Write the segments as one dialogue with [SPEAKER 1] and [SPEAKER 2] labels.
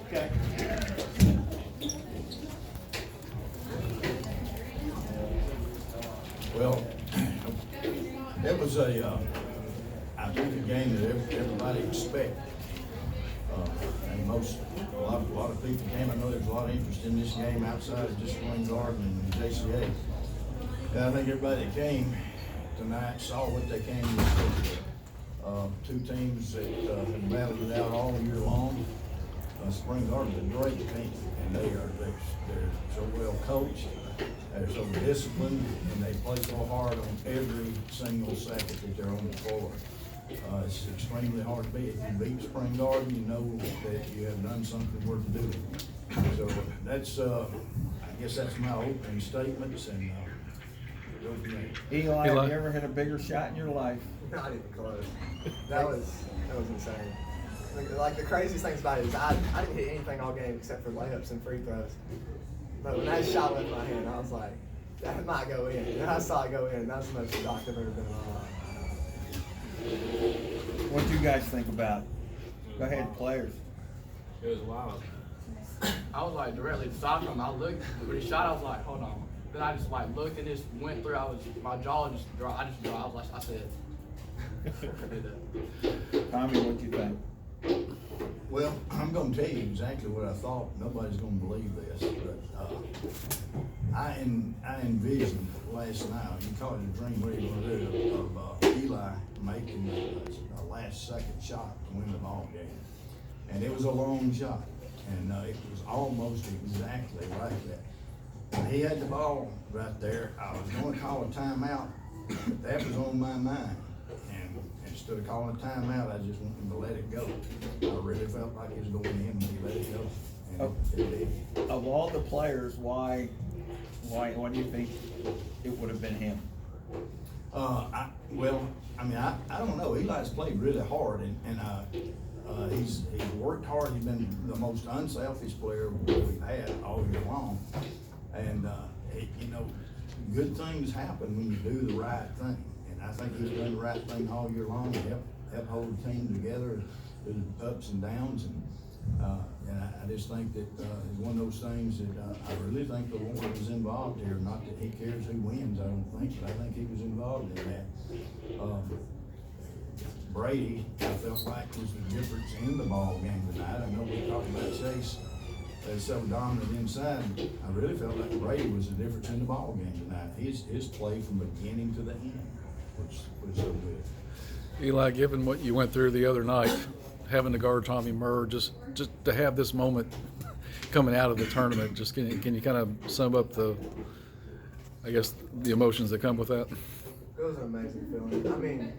[SPEAKER 1] Okay.
[SPEAKER 2] Well, it was I think a game that everybody expected. And a lot of people came. I know there's a lot of interest in this game outside of just Spring Garden and JCA. And I think everybody that came tonight saw what they came to see. Two teams that have battled it out all year long. Spring Garden's a great team, and they're so well coached, they're so disciplined, and they play so hard on every single second that they're on the floor. It's extremely hard to beat. If you beat Spring Garden, you know that you have done something worth doing. So that's, I guess that's my opening statements, and go from there.
[SPEAKER 1] Eli, have you ever had a bigger shot in your life?
[SPEAKER 3] Not even close. That was insane. Like the craziest things about it is I didn't hit anything all game except for layups and free throws. But when that shot left my hand, I was like, that might go in. And I saw it go in. That was the most shocked I've ever been in my life.
[SPEAKER 1] What do you guys think about it? Go ahead, players.
[SPEAKER 4] It was wild.
[SPEAKER 5] I was like directly beside him. I looked when he shot. I was like, hold on. Then I just like looked and just went through. My jaw just dropped. I just dropped. I was like, I said.
[SPEAKER 1] Tommy, what do you think?
[SPEAKER 2] Well, I'm going to tell you exactly what I thought. Nobody's going to believe this, but I envisioned last night, you call it a dream, what are you going to do, of Eli making a last-second shot to win the ball game. And it was a long shot, and it was almost exactly like that. When he had the ball right there, I was going to call a timeout, but that was on my mind. Instead of calling a timeout, I just wanted him to let it go. I really felt like he was going in when he let it go. And it did.
[SPEAKER 1] Of all the players, why do you think it would have been him?
[SPEAKER 2] I don't know. Eli's played really hard, and he's worked hard. He's been the most unselfish player we've had all year long. And good things happen when you do the right thing. I think he's done the right thing all year long to help hold the team together through the ups and downs, and I just think that it's one of those things that I really think the Lord was involved here. Not that he cares who wins, I don't think, but I think he was involved in that. Brady, I felt like was the difference in the ball game tonight. I know we talked about Chase as so dominant inside. I really felt like Brady was the difference in the ball game tonight. His play from beginning to the end was so good.
[SPEAKER 6] Eli, given what you went through the other night, having to guard Tommy Murr, just to have this moment coming out of the tournament, just can you kind of sum up the emotions that come with that?
[SPEAKER 3] It was an amazing feeling. I mean,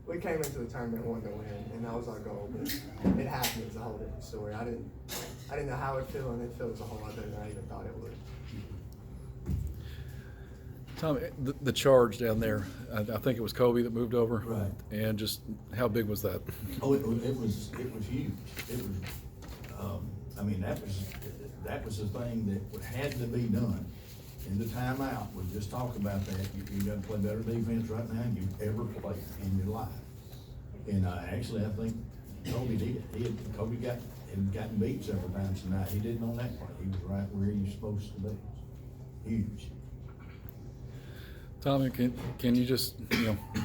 [SPEAKER 3] we came into the tournament wanting to win, and that was our goal. But it happened. It's a whole different story. I didn't know how it felt, and it feels a whole lot better than I even thought it would.
[SPEAKER 6] Tom, the charge down there, I think it was Kobe that moved over.
[SPEAKER 2] Right.
[SPEAKER 6] And just how big was that?
[SPEAKER 2] Oh, it was huge. It was, that was the thing that had to be done. In the timeout, we'll just talk about that. You got to play better defense right now than you've ever played in your life. And actually, I think Kobe did. Kobe had gotten beat several times tonight. He didn't on that part. He was right where he was supposed to be. Huge.
[SPEAKER 6] Tommy, can you just,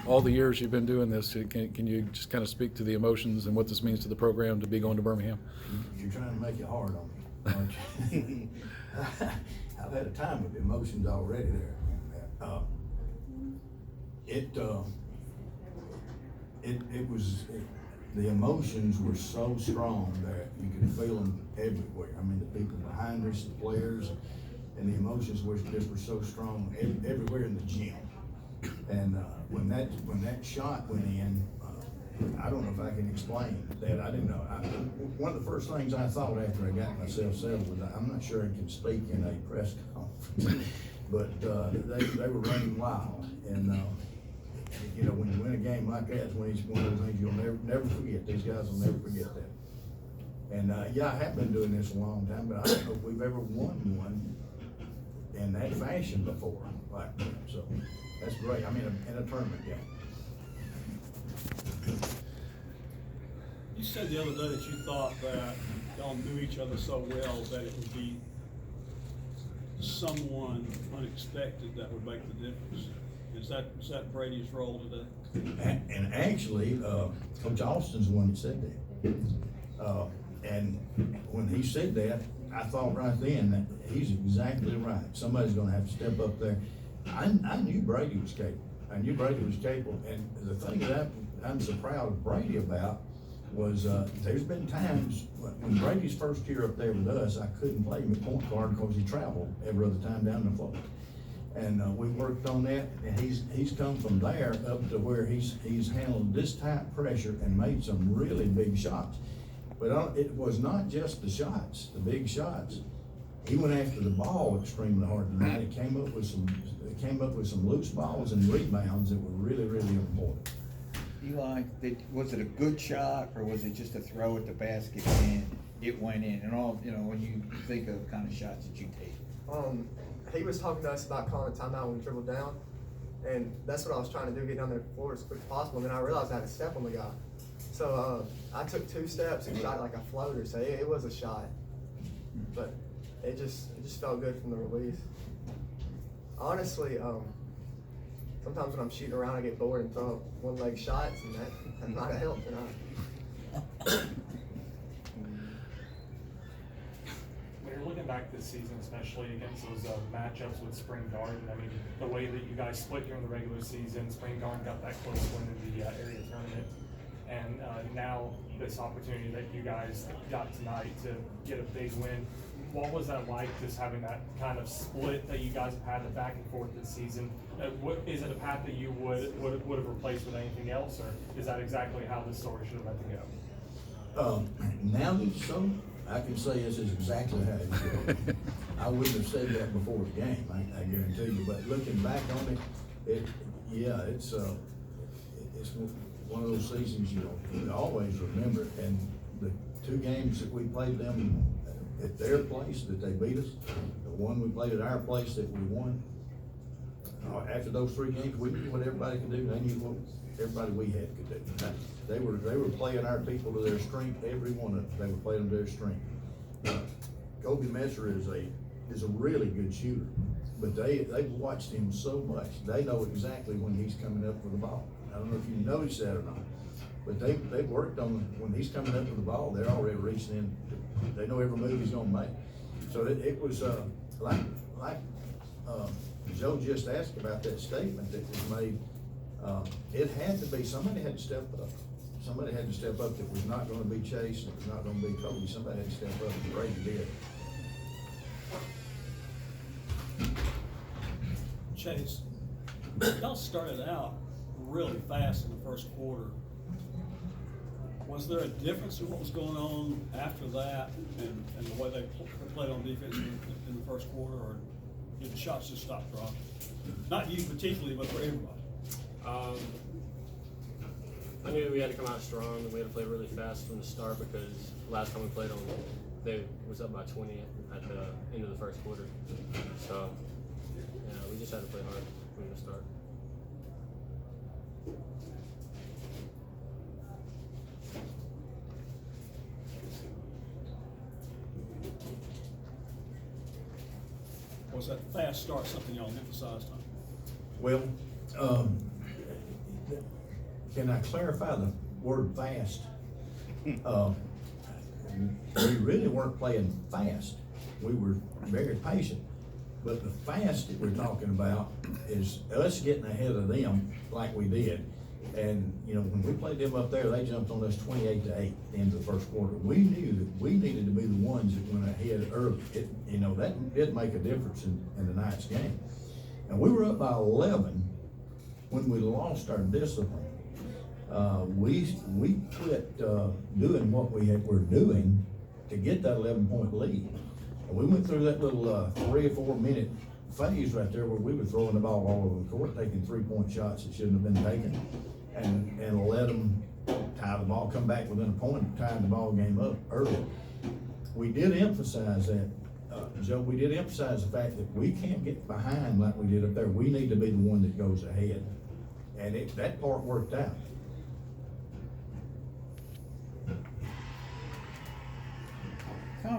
[SPEAKER 6] all the years you've been doing this, can you just kind of speak to the emotions and what this means to the program to be going to Birmingham?
[SPEAKER 2] You're trying to make it hard on me, aren't you? I've had a time with emotions already there. The emotions were so strong that you could feel them everywhere. I mean, the people behind us, the players, and the emotions were so strong everywhere in the gym. And when that shot went in, I don't know if I can explain that. I didn't know. One of the first things I thought after I got myself settled was I'm not sure I can speak in a press conference, but they were running wild. And when you win a game like that, it's one of those things you'll never forget. These guys will never forget that. And I have been doing this a long time, but I don't know if we've ever won one in that fashion before, like that. So that's great. I mean, in a tournament game.
[SPEAKER 7] You said the other day that you thought that y'all knew each other so well that it would be someone unexpected that would make the difference. Is that Brady's role today?
[SPEAKER 2] And actually, Coach Austin's the one that said that. And when he said that, I thought right then that he's exactly right. Somebody's gonna have to step up there. I knew Brady was capable. I knew Brady was capable, and the thing that I'm so proud of Brady about was, there's been times when Brady's first year up there with us, I couldn't play him at point guard because he traveled every other time down the floor. And we worked on that, and he's come from there up to where he's handled this tight pressure and made some really big shots. But it was not just the shots, the big shots. He went after the ball extremely hard tonight. It came up with some loose balls and rebounds that were really, really important.
[SPEAKER 1] Eli, was it a good shot, or was it just a throw at the basket and it went in? And all, when you think of the kind of shots that you take.
[SPEAKER 3] He was talking to us about calling a timeout when we dribbled down, and that's what I was trying to do, get down there before as quick as possible. And then I realized I had to step on the guy. So I took 2 steps and shot like a floater, so it was a shot. But it just felt good from the release. Honestly, sometimes when I'm shooting around, I get bored and throw up one-leg shots, and that might have helped tonight.
[SPEAKER 8] When you're looking back this season, especially against those matchups with Spring Garden, I mean, the way that you guys split during the regular season, Spring Garden got that close win in the area tournament, and now this opportunity that you guys got tonight to get a big win. What was that like, just having that kind of split that you guys have had the back and forth this season? Is it a path that you would have replaced with anything else, or is that exactly how this story should have meant to go?
[SPEAKER 2] Now that it's so, I can say this is exactly how it should go. I wouldn't have said that before the game, I guarantee you. But looking back on it, it's one of those seasons you always remember. And the 2 games that we played them at their place that they beat us, the one we played at our place that we won. After those 3 games, we knew what everybody could do. They knew what everybody we had could do. They were playing our people to their strength. Every one of them, they were playing to their strength. Kobe Messer is a really good shooter, but they've watched him so much. They know exactly when he's coming up with the ball. I don't know if you noticed that or not, but they've worked on when he's coming up with the ball. They're already reaching in. They know every move he's gonna make. So it was like Joe just asked about that statement that was made. It had to be, somebody had to step up. Somebody had to step up that was not gonna be Chase, that was not gonna be Kobe. Somebody had to step up, and Brady did.
[SPEAKER 7] Chase, y'all started out really fast in the first quarter. Was there a difference in what was going on after that and the way they played on defense in the first quarter, or did the shots just stop dropping? Not you particularly, but for everybody.
[SPEAKER 4] I knew we had to come out strong and we had to play really fast from the start, because last time we played them, they was up by 20 at the end of the first quarter. So, yeah, we just had to play hard from the start.
[SPEAKER 7] Was that fast start something y'all emphasized on?
[SPEAKER 2] Well, can I clarify the word fast? We really weren't playing fast. We were very patient. But the fast that we're talking about is us getting ahead of them like we did. And, when we played them up there, they jumped on us 28-8 at the end of the first quarter. We knew that we needed to be the ones that went ahead early. That did make a difference in tonight's game. And we were up by 11 when we lost our discipline. We quit doing what were doing to get that 11-point lead. And we went through that little 3 or 4 minute phase right there where we were throwing the ball all over the court, taking 3-point shots that shouldn't have been taken, and let them tie the ball, come back within a point, tying the ball game up early. We did emphasize that, Joe, we did emphasize the fact that we can't get behind like we did up there. We need to be the one that goes ahead. And that part worked out.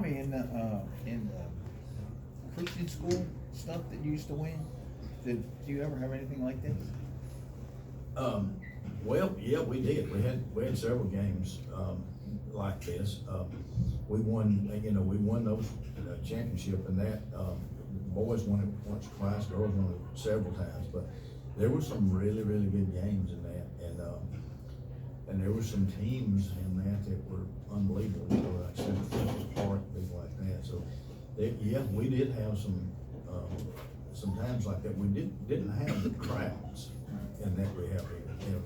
[SPEAKER 1] Tommy, in the Christian school stuff that you used to win, did you ever have anything like this?
[SPEAKER 2] Well, yeah, we did. We had several games, like this. We won, we won those championship and that, boys won it once or twice, girls won it several times, but there were some really, really good games in that, and there were some teams in that were unbelievable, like Central Park, people like that, so, yeah, we did have some times like that. We didn't have the crowds in that we have here,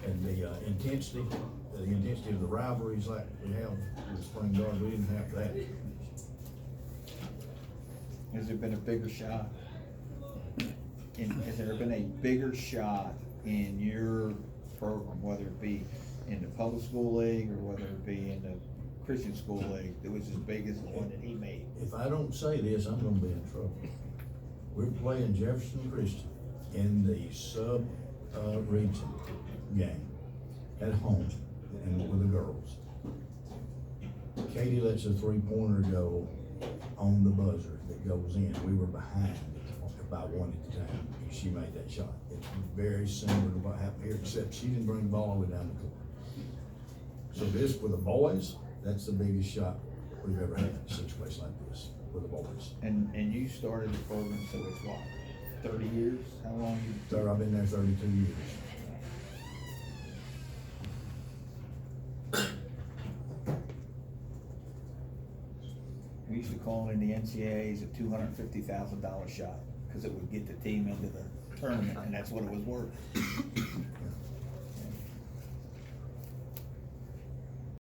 [SPEAKER 2] and the intensity of the rivalries like we have with Spring Garden, we didn't have that.
[SPEAKER 1] Has there been a bigger shot? Has there been a bigger shot in your program, whether it be in the public school league or whether it be in the Christian school league, that was as big as the one that he made?
[SPEAKER 2] If I don't say this, I'm gonna be in trouble. We're playing Jefferson Christian in the sub-region game at home and with the girls. Katie lets a three-pointer go on the buzzer that goes in. We were behind by one at the time, and she made that shot. It's very similar to what happened here, except she didn't bring the ball all the way down the court. So this, with the boys, that's the biggest shot we've ever had in a situation like this with the boys.
[SPEAKER 1] And you started the program, so it's what, 30 years? How long you?
[SPEAKER 2] I've been there 32 years.
[SPEAKER 1] We used to call it in the NCAAs a $250,000 shot, because it would get the team into the tournament, and that's what it was worth.